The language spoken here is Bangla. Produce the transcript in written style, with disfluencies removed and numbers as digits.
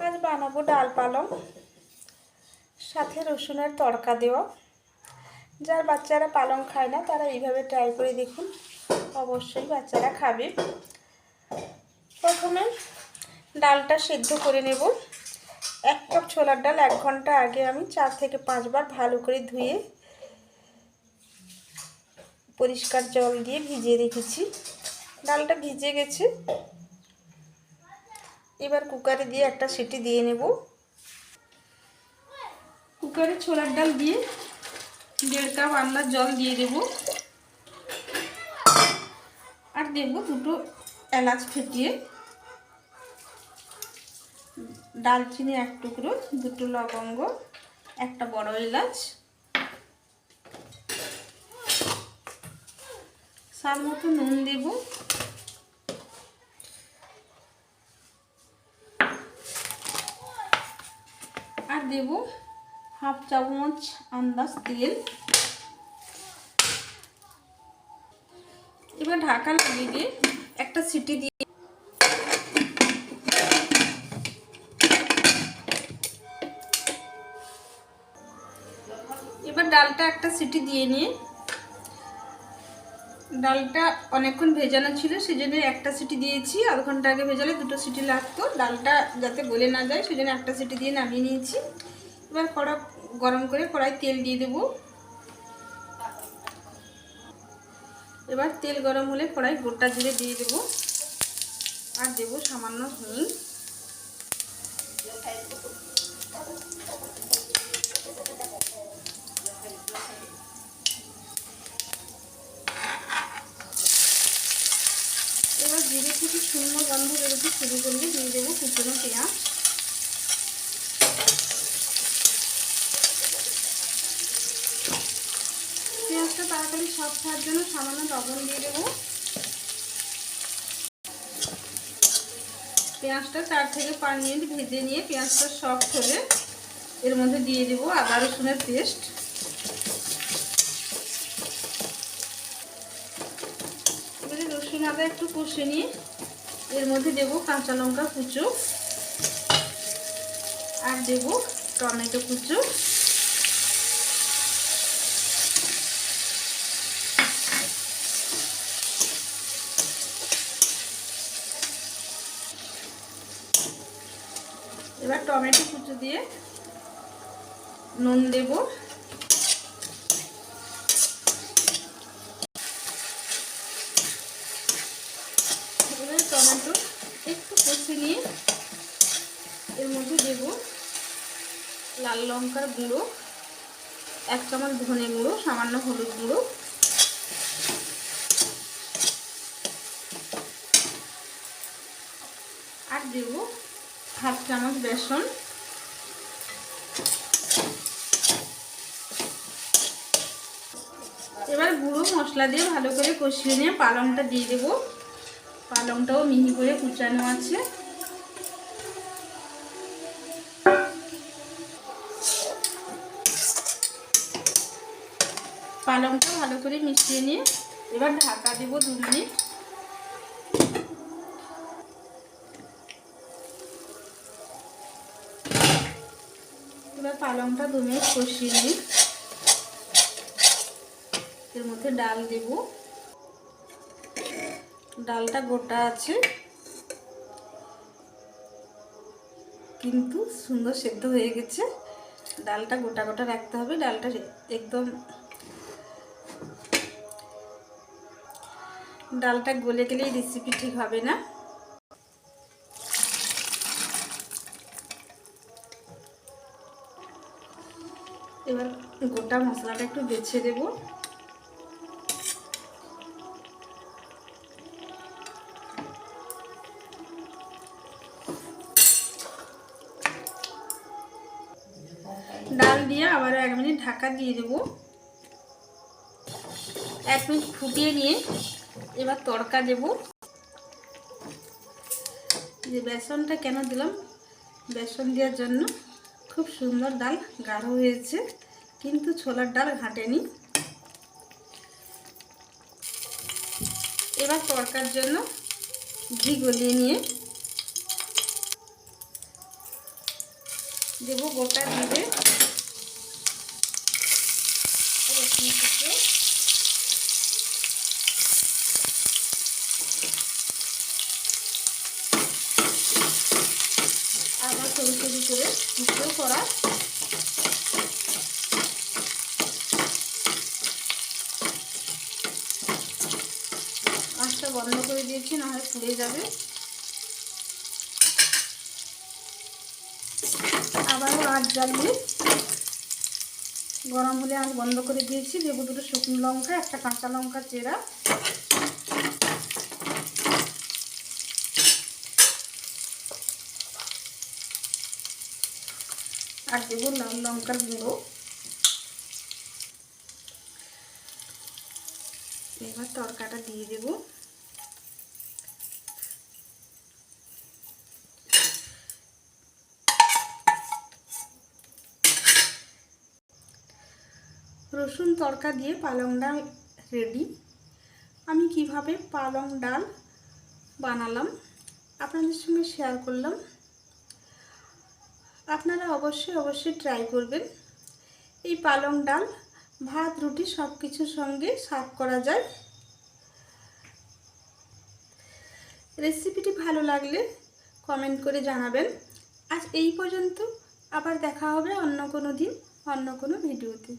আজ বানাবো ডাল পালং, সাথে রসুনের তড়কা দেওয়া। যার বাচ্চারা পালং খায় না তারা এইভাবে ট্রাই করে দেখুন, অবশ্যই বাচ্চারা খাবে। প্রথমে ডালটা সেদ্ধ করে নেব। 1 কাপ ছোলার ডাল 1 ঘন্টা আগে আমি 4 থেকে 5 বার ভালো করে ধুয়ে পরিষ্কার জল দিয়ে ভিজিয়ে রেখেছি। ডালটা ভিজে গেছে। এবার কুকারে দিয়ে একটা সিটি দিয়ে নেব। কুকারে ছোলার ডাল দিয়ে 1.5 কাপ আন্দাজ জল দিয়ে দেব, আর দেব 2টো এলাচ ফেটিয়ে, দালচিনি 1 টুকরো, 2টো লবঙ্গ, 1টা বড় এলাচ, স্বাদ মতো নুন দেব, আর দেব 1/2 চামচ আন্দাজ তেল। এবার ঢাকা লাগিয়ে দিয়ে একটা সিটি দিয়ে এবার ডালটা একটা সিটি দিয়ে নিয়ে, ডালটা অনেকক্ষণ ভেজানো ছিল সেজন্য একটা সিটি দিয়েছি। আধ ঘন্টা আগে ভেজালে 2টো সিটি লাগতো, ডালটা যাতে গলে না যায় সেজন্য একটা সিটি দিয়ে নামিয়ে নিয়েছি। এবার কড়া গরম করে কড়াই তেল দিয়ে দেব। এবার তেল গরম হলে কড়াই গোটা জিরে দিয়ে দেব, আর দেব সামান্য হিং। এবার জিরে থেকে শুকনো গন্ধ বেরোতে শুরু করলে দিয়ে দেবো কুচনো পেঁয়াজ। পেঁয়াজটা তাড়াতাড়ি সফট হওয়ার জন্য সামান্য লবণ দিয়ে দেবো। পেঁয়াজটা 4 থেকে 5 মিনিট ভেজে নিয়ে পেঁয়াজটা সফট হলে এর মধ্যে দিয়ে দেবো আদা রসুনের পেস্ট। এবারে রসুন আদা একটু কষে নিয়ে এর মধ্যে দেবো কাঁচা লঙ্কা কুচো, আর দেবো টমেটো কুচো। এবার টমেটো কুচো দিয়ে নুন দেব, এবার টমেটো একটু কষে নিয়ে এর মধ্যে দেব লাল লঙ্কার গুঁড়ো, 1 চামচ ধনে গুঁড়ো, সামান্য হলুদ গুঁড়ো, আর দেব 1/2 চামচ বেসন। এবার গুঁড়ো মশলা দিয়ে ভালো করে কষিয়ে নিয়ে পালংটা দিয়ে দেব। পালংটাও মিহি করে কুচানো আছে। পালংটা ভালো করে মিশিয়ে নিয়ে এবার ঢাকা দেব 2 মিনিট। এবার পালংটা 2 মিনিট কষিয়ে নিই। এর মধ্যে ডাল দেব। ডালটা গোটা আছে কিন্তু সুন্দর সেদ্ধ হয়ে গেছে। ডালটা গোটা গোটা রাখতে হবে, ডালটা একদম ডালটা গলে গেলে এই রেসিপি ঠিক হবে না। এবার গোটা মশলাটা একটু বেছে দেব। ডাল দিয়ে আবার 1 মিনিট ঢাকা দিয়ে দেব। 1 মিনিট ফুটিয়ে নিয়ে এবার তড়কা দেব। যে বেসনটা কেন দিলাম, বেসন দেওয়ার জন্য খুব সুন্দর ডাল গাঢ় হয়েছে, কিন্তু ছোলার ডাল ঘাটেনি। এবার তড়কার জন্য ঘি গলিয়ে নিয়ে দেবো গোটা জিরে, রসুন কুচো, আবার সরু সরু করে কুচো করা আঁচটা বন্ধ করে দিয়েছি, না হয় পুড়ে যাবে। আবারও আঁচ জ্বালিয়ে গরম হলে আঁচ বন্ধ করে দিয়েছি। দেবো দুটো শুকনো লঙ্কা, একটা কাঁচা লঙ্কা চেরা, আর দেবো লাল লঙ্কার গুঁড়ো। এবার তরকাটা দিয়ে দেবো। রসুন তরকা দিয়ে পালং ডাল রেডি। আমি কিভাবে পালং ডাল বানালাম আপনাদের সঙ্গে শেয়ার করলাম। আপনারা অবশ্যই ট্রাই করবেন। এই পালং ডাল ভাত রুটি সব কিছুর সঙ্গে সার্ভ করা যায়। রেসিপিটি ভালো লাগলে কমেন্ট করে জানাবেন। আজ এই পর্যন্ত, আবার দেখা হবে অন্য কোনো দিন অন্য কোনো ভিডিওতে।